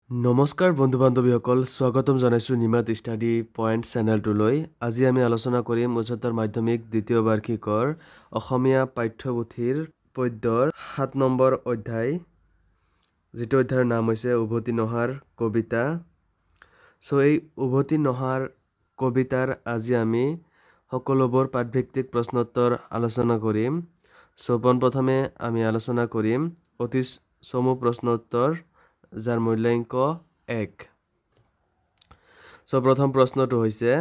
নমস্কাৰ বন্ধু বান্ধৱীসকল স্বাগতম জনাইছোঁ নিমাত ষ্টাডি পইণ্ট চেনেলটোলৈ। আজি আমি আলোচনা কৰিম উচ্চতৰ মাধ্যমিক দ্বিতীয় বাৰ্ষিকৰ অসমীয়া পাঠ্যপুথিৰ পদ্যৰ ৭ নম্বৰ অধ্যায়, যিটো অধ্যায়ৰ নাম হৈছে উভতি নহাৰ কবিতা। এই উভতি নহাৰ কবিতাৰ আজি আমি সকলোবোৰ পাঠভিত্তিক প্ৰশ্নোত্তৰ আলোচনা কৰিম। পোনপ্ৰথমে আমি আলোচনা কৰিম অতি চমু প্ৰশ্নোত্তৰ, যাৰ মূল্যাংক 1। প্ৰথম প্ৰশ্নটো হৈছে,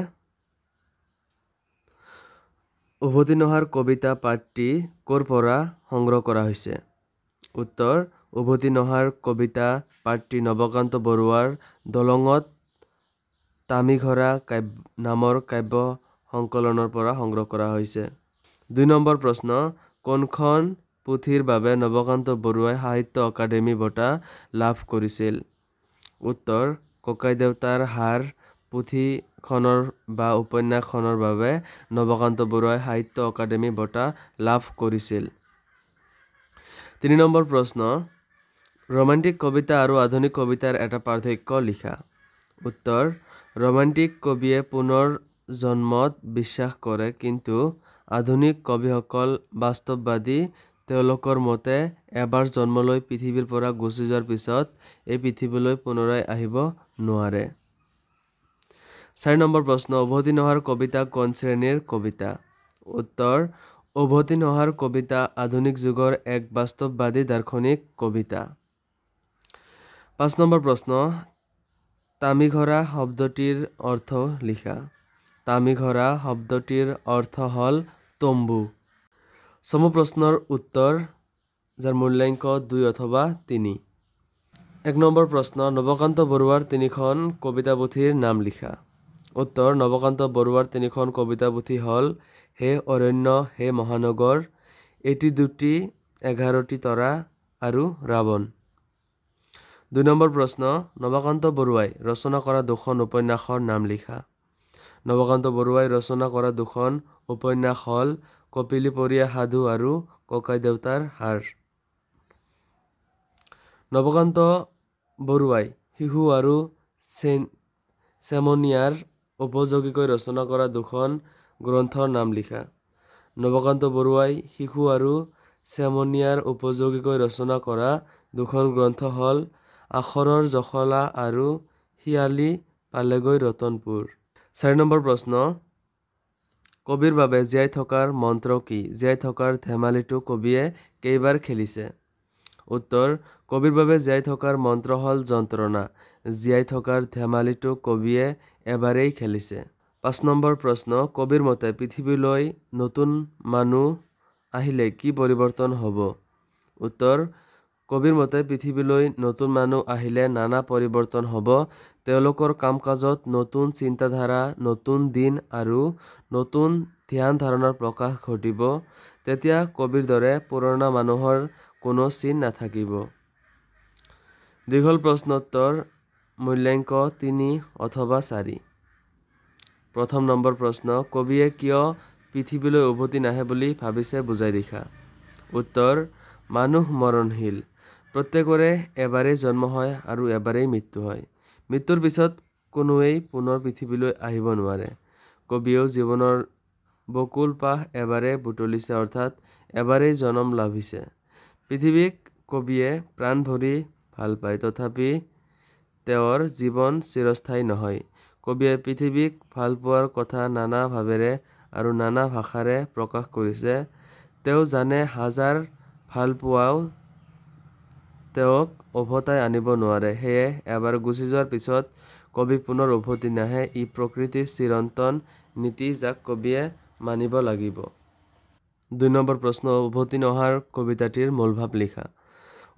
উভতি নহাৰ কবিতা পাঠটি ক'ৰ পৰা সংগ্ৰহ কৰা হৈছে? উত্তৰ, উভতি নহাৰ কবিতা পাঠটি নৱকান্ত বৰুৱাৰ দলঙত তামিঘৰা নামৰ কাব্য সংকলনৰ পৰা সংগ্ৰহ কৰা হৈছে। ২ নম্বৰ প্ৰশ্ন, কোনখন পুথিৰ বাবে নৱকান্ত বৰুৱাই সাহিত্য অকাডেমি বঁটা লাভ কৰিছিল? উত্তৰ, ককাইদেউতাৰ হাড় পুথিখনৰ বা উপন্যাসখনৰ বাবে নৱকান্ত বৰুৱাই সাহিত্য অকাডেমি বঁটা লাভ কৰিছিল। ৩ নম্বৰ প্ৰশ্ন, ৰোমান্টিক কবিতা আৰু আধুনিক কবিতাৰ এটা পাৰ্থক্য লিখা। উত্তৰ, ৰোমান্টিক কবিয়ে পুনৰ জন্মত বিশ্বাস কৰে, কিন্তু আধুনিক কবিসকল বাস্তৱবাদী। তেওঁলোকৰ মতে এবাৰ জন্ম লৈ পৃথিৱীৰ পৰা গুচি যোৱাৰ পিছত এই পৃথিৱীলৈ পুনৰাই আহিব নোৱাৰে। ৪ নম্বৰ প্ৰশ্ন, উভতি নহাৰ কবিতা কোন শ্ৰেণীৰ কবিতা? উত্তৰ, উভতি নহাৰ কবিতা আধুনিক যুগৰ এক বাস্তৱবাদী দাৰ্শনিক কবিতা। ৫ নম্বৰ প্ৰশ্ন, তামিঘৰা শব্দটিৰ অৰ্থ লিখা। তামিঘৰা শব্দটিৰ অৰ্থ হ'ল তম্বু। চমু প্ৰশ্নৰ উত্তৰ, যাৰ মূল্যাংক ২ অথবা ৩। ১ নম্বৰ প্ৰশ্ন, নৱকান্ত বৰুৱাৰ ৩খন কবিতা পুথিৰ নাম লিখা। উত্তৰ, নৱকান্ত বৰুৱাৰ ৩খন কবিতা পুথি হ'ল হে অৰণ্য, হে মহানগৰ, এটি দুটি, ১১টি তৰা আৰু ৰাৱণ। ২ নম্বৰ প্ৰশ্ন, নৱকান্ত বৰুৱাই ৰচনা কৰা ২খন উপন্যাসৰ নাম লিখা। নৱকান্ত বৰুৱাই ৰচনা কৰা ২খন উপন্যাস হ'ল কপিলীপৰীয়া সাধু আৰু ককাইদেউতাৰ হাড়। নৱকান্ত বৰুৱাই শিশু আৰু ছেমনীয়াৰ উপযোগীকৈ ৰচনা কৰা ২খন গ্ৰন্থৰ নাম লিখা। নৱকান্ত বৰুৱাই শিশু আৰু ছেমনীয়াৰ উপযোগীকৈ ৰচনা কৰা ২খন গ্ৰন্থ হ'ল আখৰৰ জখলা আৰু শিয়ালি পালেগৈ ৰতনপুৰ। ৪ নম্বৰ প্ৰশ্ন, কবিৰ বাবে জীয়াই থকাৰ মন্ত্ৰ কি? জীয়াই থকাৰ ধেমালিটো কবিয়ে কেইবাৰ খেলিছে? উত্তৰ, কবিৰ বাবে জীয়াই থকাৰ মন্ত্ৰ হ'ল যন্ত্ৰণা। জীয়াই থকাৰ ধেমালিটো কবিয়ে এবাৰেই খেলিছে। ৫ নম্বৰ প্ৰশ্ন, কবিৰ মতে পৃথিৱীলৈ নতুন মানুহ আহিলে কি পৰিৱৰ্তন হ'ব? উত্তৰ, কবিৰ মতে পৃথিৱীলৈ নতুন মানুহ আহিলে নানা পৰিৱৰ্তন হ'ব। তেওঁলোকৰ কাম কাজত নতুন চিন্তাধাৰা, নতুন দিন আৰু নতুন ধ্যান ধাৰণাৰ প্ৰকাশ ঘটিব। তেতিয়া কবিৰ দৰে পুৰণা মানুহৰ কোনো চিন নাথাকিব। দীঘল প্ৰশ্নোত্তৰ, মূল্যাংক ৩ অথবা ৪। ১ম নম্বৰ প্ৰশ্ন, কবিয়ে কিয় পৃথিৱীলৈ উভতি নাহে বুলি ভাবিছে বুজাই লিখা। উত্তৰ, মানুহ মৰণশীল। প্ৰত্যেকৰে এবাৰেই জন্ম হয় আৰু এবাৰেই মৃত্যু হয়। মৃত্যুৰ পিছত কোনোৱেই পুনৰ পৃথিৱীলৈ আহিব নোৱাৰে। কবিয়েও জীৱনৰ বকুল পাহ এবাৰেই বুটলিছে, অৰ্থাৎ এবাৰেই জনম লাভিছে। পৃথিৱীক কবিয়ে প্ৰাণ ভৰি ভাল পায়, তথাপি তেওঁৰ জীৱন চিৰস্থায়ী নহয়। কবিয়ে পৃথিৱীক ভাল পোৱাৰ কথা নানা ভাৱেৰে আৰু নানা ভাষাৰে প্ৰকাশ কৰিছে। তেওঁ জানে হাজাৰ ভাল পোৱাও তেওঁক উভতাই আনিব নোৱাৰে। সেয়ে এবাৰ গুচি যোৱাৰ পিছত কবি পুনৰ উভতি নাহে। ই প্ৰকৃতিৰ চিৰন্তন নীতি, যাক কবিয়ে মানিব লাগিব। ২ নম্বৰ প্ৰশ্ন, উভতি নহাৰ কবিতাটিৰ মূলভাৱ লিখা।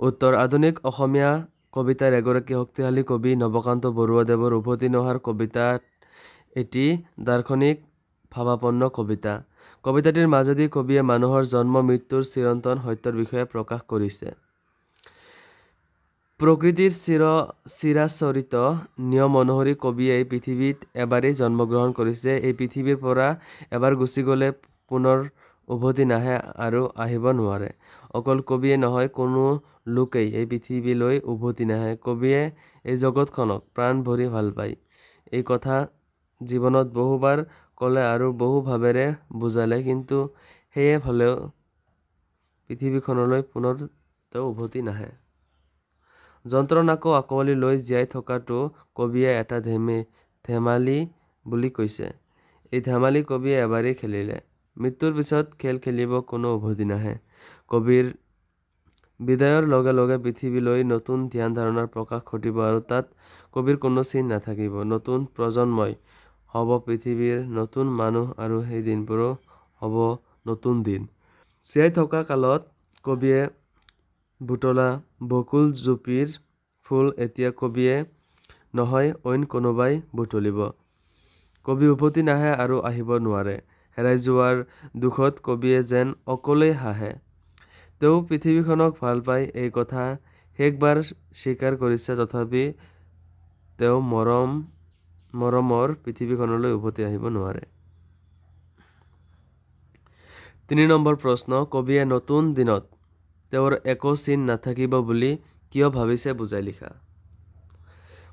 উত্তৰ, আধুনিক অসমীয়া কবিতাৰ এগৰাকী শক্তিশালী কবি নৱকান্ত বৰুৱাদেৱৰ উভতি নহাৰ কবিতা এটি দাৰ্শনিক ভাৱাপন্ন কবিতা। কবিতাটিৰ মাজেদি কবিয়ে মানুহৰ জন্ম মৃত্যুৰ চিৰন্তন সত্যৰ বিষয়ে প্ৰকাশ কৰিছে। প্ৰকৃতিৰ চিৰাচৰিত নিয়ম অনুসৰি কবিয়ে এই পৃথিৱীত এবাৰেই জন্মগ্ৰহণ কৰিছে। এই পৃথিৱীৰ পৰা এবাৰ গুচি গ'লে পুনৰ উভতি নাহে আৰু আহিব নোৱাৰে। অকল কবিয়ে নহয়, কোনো লোকেই এই পৃথিৱীলৈ উভতি নাহে। কবিয়ে এই জগতখনক প্ৰাণ ভৰি ভাল পায়। এই কথা জীৱনত বহুবাৰ ক'লে আৰু বহু ভাৱেৰে বুজালে, কিন্তু সেয়ে হ'লেও পৃথিৱীখনলৈ পুনৰ তেওঁ উভতি নাহে। যন্ত্ৰণাকো আঁকোৱালি লৈ জীয়াই থকাটো কবিয়ে এটা ধেমালি বুলি কৈছে। এই ধেমালি কবিয়ে এবাৰেই খেলিলে। মৃত্যুৰ পিছত খেল খেলিব কোনো উভতি নাহে। কবিৰ বিদায়ৰ লগে লগে পৃথিৱীলৈ নতুন ধ্যান ধাৰণাৰ প্ৰকাশ ঘটিব আৰু তাত কবিৰ কোনো চিন নাথাকিব। নতুন প্ৰজন্মই হ'ব পৃথিৱীৰ নতুন মানুহ আৰু সেই দিনবোৰো হ'ব নতুন দিন। জীয়াই থকা কালত কবিয়ে বুটলা বকুল জুপিৰ ফুল এতিয়া কবিয়ে নহয়, অইন কোনোবাই বুটলিব। কবি উভতি নাহে আৰু আহিব নোৱাৰে। হেৰাই যোৱাৰ দুখত কবিয়ে যেন অকলেই হাঁহে। তেওঁ পৃথিৱীখনক ভাল পায়, এই কথা শেষবাৰ স্বীকাৰ কৰিছে। তথাপি তেওঁ মৰমৰ পৃথিৱীখনলৈ উভতি আহিব নোৱাৰে। ৩ নম্বৰ প্ৰশ্ন, কবিয়ে নতুন দিনত তেওঁৰ একো চিন নাথাকিব বুলি কিয় ভাবিছে বুজাই লিখা।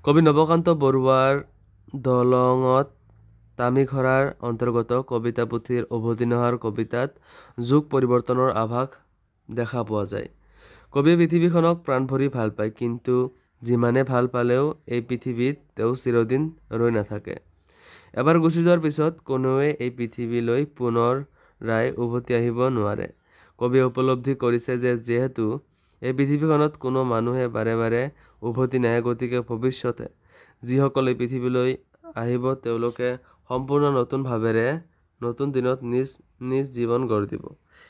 কবি নৱকান্ত বৰুৱাৰ দলঙত তামিঘৰাৰ অন্তৰ্গত কবিতা পুথিৰ উভতি নহাৰ কবিতাত যুগ পৰিৱৰ্তনৰ আভাস দেখা পোৱা যায়। কবিয়ে পৃথিৱীখনক প্ৰাণ ভৰি ভাল পায়, কিন্তু যিমানে ভাল পালেও এই পৃথিৱীত তেওঁ চিৰদিন ৰৈ নাথাকে। এবাৰ গুচি যোৱাৰ পিছত কোনোৱে এই পৃথিৱীলৈ পুনৰাই উভতি আহিব নোৱাৰে। কবিয়ে উপলব্ধি কৰিছে যে যিহেতু এই পৃথিৱীখনত কোনো মানুহে বাৰে বাৰে উভতি নাহে, গতিকে ভৱিষ্যতে যিসকল এই পৃথিৱীলৈ আহিব তেওঁলোকে সম্পূৰ্ণ নতুন ভাৱেৰে নতুন দিনত নিজ জীৱন গঢ় দিব।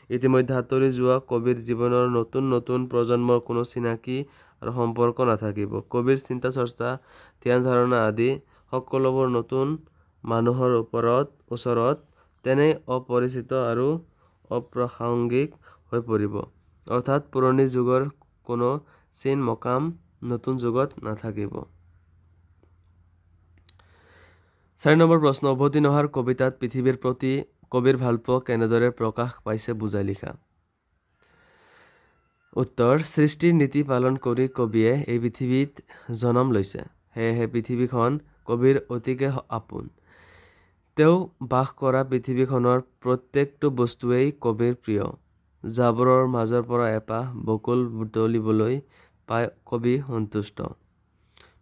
ইতিমধ্যে আঁতৰি যোৱা কবিৰ জীৱনৰ নতুন প্ৰজন্মৰ কোনো চিনাকি আৰু সম্পৰ্ক নাথাকিব। কবিৰ চিন্তা চৰ্চা, ধ্যান ধাৰণা আদি সকলোবোৰ নতুন মানুহৰ ওচৰত তেনেই অপৰিচিত আৰু অপ্ৰাসংগিক হৈ পৰিব। অৰ্থাৎ পুৰণি যুগৰ কোনো চিন মকাম নতুন যুগত নাথাকিব। ৪ নম্বৰ প্ৰশ্ন, উভতি নহাৰ কবিতাত পৃথিৱীৰ প্ৰতি কবিৰ ভালপোৱা কেনেদৰে প্ৰকাশ পাইছে বুজাই লিখা। উত্তৰ, সৃষ্টিৰ নীতি পালন কৰি কবিয়ে এই পৃথিৱীত জনম লৈছে। সেয়েহে পৃথিৱীখন কবিৰ অতিকে আপোন। তেওঁ বাস কৰা পৃথিৱীখনৰ প্ৰত্যেকটো বস্তুৱেই কবিৰ প্ৰিয়। জাবৰৰ মাজৰ পৰা এপাহ বকুল বুটলিবলৈ পাই কবি সন্তুষ্ট।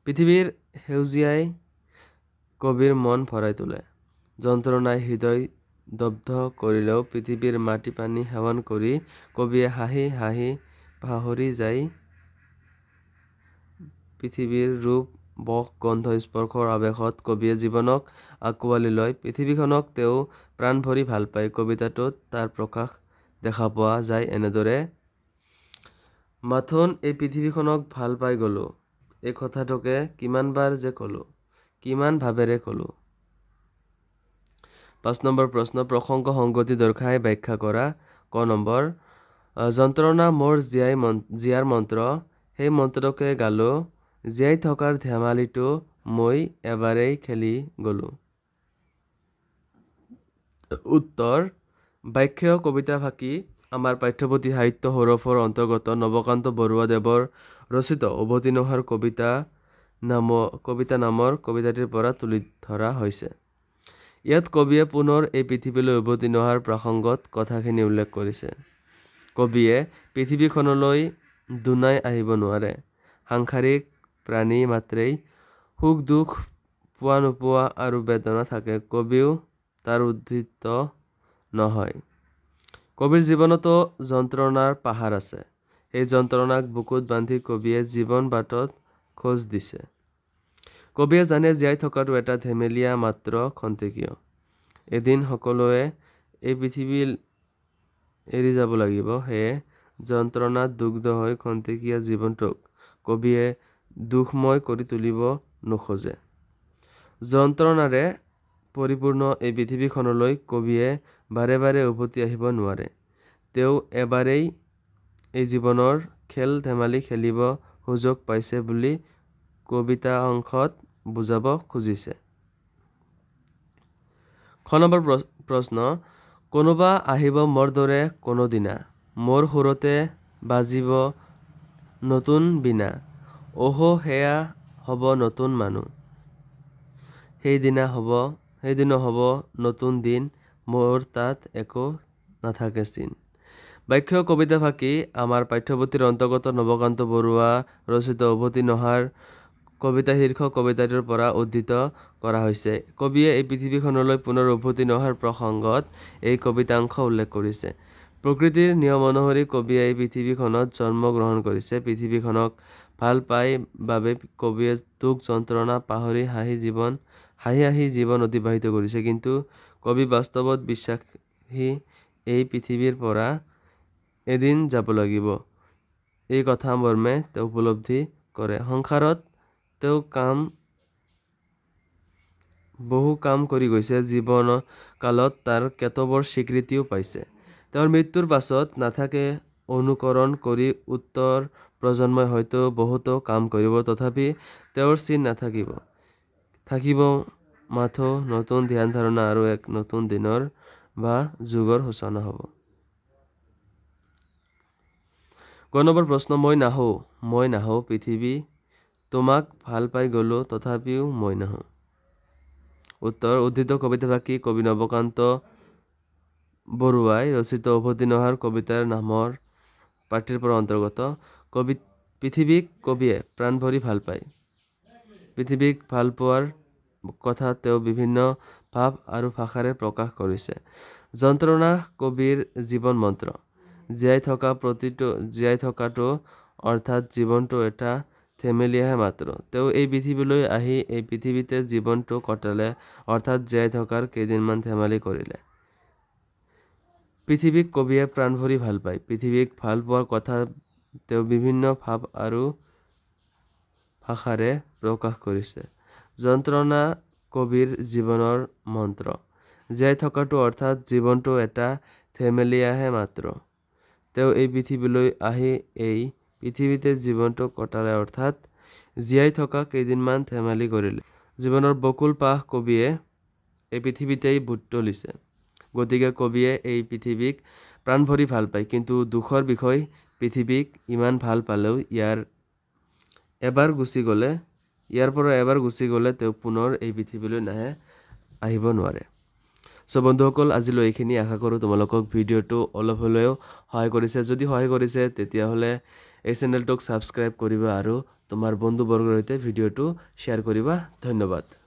পৃথিৱীৰ সেউজীয়াই কবিৰ মন ভৰাই তোলে। যন্ত্ৰণাই হৃদয় দগ্ধ কৰিলেও পৃথিৱীৰ মাটি পানী সেৱন কৰি কবিয়ে হাঁহি হাঁহি পাহৰি যায় পৃথিৱীৰ ৰূপ বশ গন্ধ স্পৰ্শৰ আৱেশত কবিয়ে জীৱনক আঁকোৱালি লয়। পৃথিৱীখনক তেওঁ প্ৰাণ ভৰি ভাল পায়। কবিতাটোত তাৰ প্ৰকাশ দেখা পোৱা যায় এনেদৰে। মাথোন এই পৃথিৱীখনক ভাল পাই গলো, এই কথাটোকে কিমানবাৰ যে কলো, কিমান ভাৱেৰে কলো। ৫ নম্বৰ প্ৰশ্ন, প্ৰসংগ সংগতি দৰ্শাই ব্যাখ্যা কৰা। ক নম্বৰ, যন্ত্ৰণা মোৰ জীয়াৰ মন্ত্ৰ, সেই মন্ত্ৰকে গালো, জীয়াই থকাৰ ধেমালিটো মই এবাৰেই খেলি গলো। উত্তৰ, বাক্য কবিতা ফাঁকি আমাৰ পাঠ্যপুথি সাহিত্য সৌৰভৰ অন্তৰ্গত নৱকান্ত বৰুৱাদেৱৰ ৰচিত উভতি নহাৰ কবিতা নামৰ কবিতাটিৰ পৰা তুলি ধৰা হৈছে। ইয়াত কবিয়ে পুনৰ এই পৃথিৱীলৈ উভতি নহাৰ প্ৰসংগত কথাখিনি উল্লেখ কৰিছে। কবিয়ে পৃথিৱীখনলৈ দুনাই আহিব নোৱাৰে। সাংসাৰিক প্ৰাণী মাত্ৰেই সুখ দুখ, পোৱা নোপোৱা আৰু বেদনা থাকে। কবিও তাৰ উদ্ধৃত নহয়। কবিৰ জীৱনতো যন্ত্ৰণাৰ পাহাৰ আছে। সেই যন্ত্ৰণাক বুকুত বান্ধি কবিয়ে জীৱন বাটত খোজ দিছে। কবিয়ে জানে জীয়াই থকাটো এটা ধেমেলীয়া মাত্ৰ খন্তেকীয়। এদিন সকলোৱে এই পৃথিৱী এৰি যাব লাগিব। সেয়ে যন্ত্ৰণাত দগ্ধ হৈ খন্তেকীয়া জীৱনটোক কবিয়ে দুখময় কৰি তুলিব নোখোজে। যন্ত্ৰণাৰে পৰিপূৰ্ণ এই পৃথিৱীখনলৈ কবিয়ে বাৰে বাৰে উভতি আহিব নোৱাৰে। তেওঁ এবাৰেই এই জীৱনৰ খেল ধেমালি খেলিব সুযোগ পাইছে বুলি কবিতা অংশত বুজাব খুজিছে। খ নম্বৰ প্ৰশ্ন, কোনোবা আহিব মোৰ দৰে কোনোদিনা। মোৰ সুৰতে বাজিব নতুন বিনা সেয়া হ'ব নতুন মানুহ সেইদিনা হ'ব নতুন দিন মোৰ তাত একো নাথাকে চিন বাক্য কবিতা ফাঁকি আমাৰ পাঠ্যপুথিৰ অন্তৰ্গত নৱকান্ত বৰুৱা ৰচিত উভতি নহাৰ কবিতা শীৰ্ষক কবিতাটোৰ পৰা উদ্ধৃত কৰা হৈছে। কবিয়ে এই পৃথিৱীখনলৈ পুনৰ উভতি নহাৰ প্ৰসংগত এই কবিতাংশ উল্লেখ কৰিছে। প্ৰকৃতিৰ নিয়ম অনুসৰি কবিয়ে এই পৃথিৱীখনত জন্ম গ্ৰহণ কৰিছে। পৃথিৱীখনক ভাল পাই বাবে কবিয়ে দুখ যন্ত্ৰণা পাহৰি হাঁহি জীৱন অতিবাহিত কৰিছে। কিন্তু কবি বাস্তৱত বিশ্বাসী এই পৃথিৱীৰ পৰা এদিন যাব লাগিব এই কথা মৰ্মে তেওঁ উপলব্ধি কৰে। সংসাৰত তেওঁ বহু কাম কৰি গৈছে। জীৱন কালত তাৰ কেতবৰ স্বীকৃতিও পাইছে। তেওঁৰ মৃত্যুৰ পাছত নাথাকে অনুকৰণ কৰি উত্তৰ প্ৰজন্মই হয়তো বহুতো কাম কৰিব, তথাপি তেওঁৰ চিন থাকিব মাথো নতুন ধ্যান ধাৰণা আৰু এক নতুন দিনৰ বা যুগৰ সূচনা হ'ব। নম্বৰ প্ৰশ্ন, মই নাহো পৃথিৱী তোমাক ভাল পাই গলো তথাপিও মই নাহো। উত্তৰ, উদ্ধৃত কবিতা ফাঁকি কবি নৱকান্ত বৰুৱাই ৰচিত উভতি নহাৰ কবিতাৰ নামৰ পাঠটিৰ পৰা অন্তৰ্গত। পৃথিৱীক কবিয়ে প্ৰাণ ভৰি ভাল পায়। পৃথিৱীক ভাল পোৱাৰ কথা তেওঁ বিভিন্ন ভাৱ আৰু ভাষাৰে প্ৰকাশ কৰিছে। যন্ত্ৰণা কবিৰ জীৱন মন্ত্ৰ। জীয়াই থকাটো অৰ্থাৎ জীৱনটো এটা ধেমেলীয়াহে মাত্ৰ। তেওঁ এই পৃথিৱীলৈ আহি এই পৃথিৱীতে জীৱনটো কটালে, অৰ্থাৎ জীয়াই থকাৰ কেইদিনমান ধেমালি কৰিলে। পৃথিৱীক কবিয়ে প্ৰাণ ভৰি ভাল পায়। পৃথিৱীক ভাল পোৱাৰ কথা তেওঁ বিভিন্ন ভাৱ আৰু ভাষাৰে প্ৰকাশ কৰিছে। যন্ত্ৰণা কবিৰ জীৱনৰ মন্ত্ৰ। জীয়াই থকাটো অৰ্থাৎ জীৱনটো এটা ধেমেলীয়াহে মাত্ৰ। তেওঁ এই পৃথিৱীলৈ আহি এই পৃথিৱীতে জীৱনটো কটালে, অৰ্থাৎ জীয়াই থকা কেইদিনমান ধেমালি কৰিলে। জীৱনৰ বকুল পাশ কবিয়ে এই পৃথিৱীতেই বুটলিছে। গতিকে কবিয়ে এই পৃথিৱীক প্ৰাণ ভৰি ভাল পায়। কিন্তু দুখৰ বিষয়, পৃথিৱীক ইমান ভাল পালেও ইয়াৰ পৰা এবাৰ গুচি গ'লে তেওঁ পুনৰ এই পৃথিৱীলৈ আহিব নোৱাৰে। বন্ধুসকল, আজিলৈ এইখিনি। আশা কৰোঁ তোমালোকক ভিডিঅ'টো অলপ হ'লেও সহায় কৰিছে। যদি সহায় কৰিছে তেতিয়াহ'লে এই চেনেলটোক ছাবস্ক্ৰাইব কৰিবা আৰু তোমাৰ বন্ধুবৰ্গৰ সৈতে ভিডিঅ'টো শ্বেয়াৰ কৰিবা। ধন্যবাদ।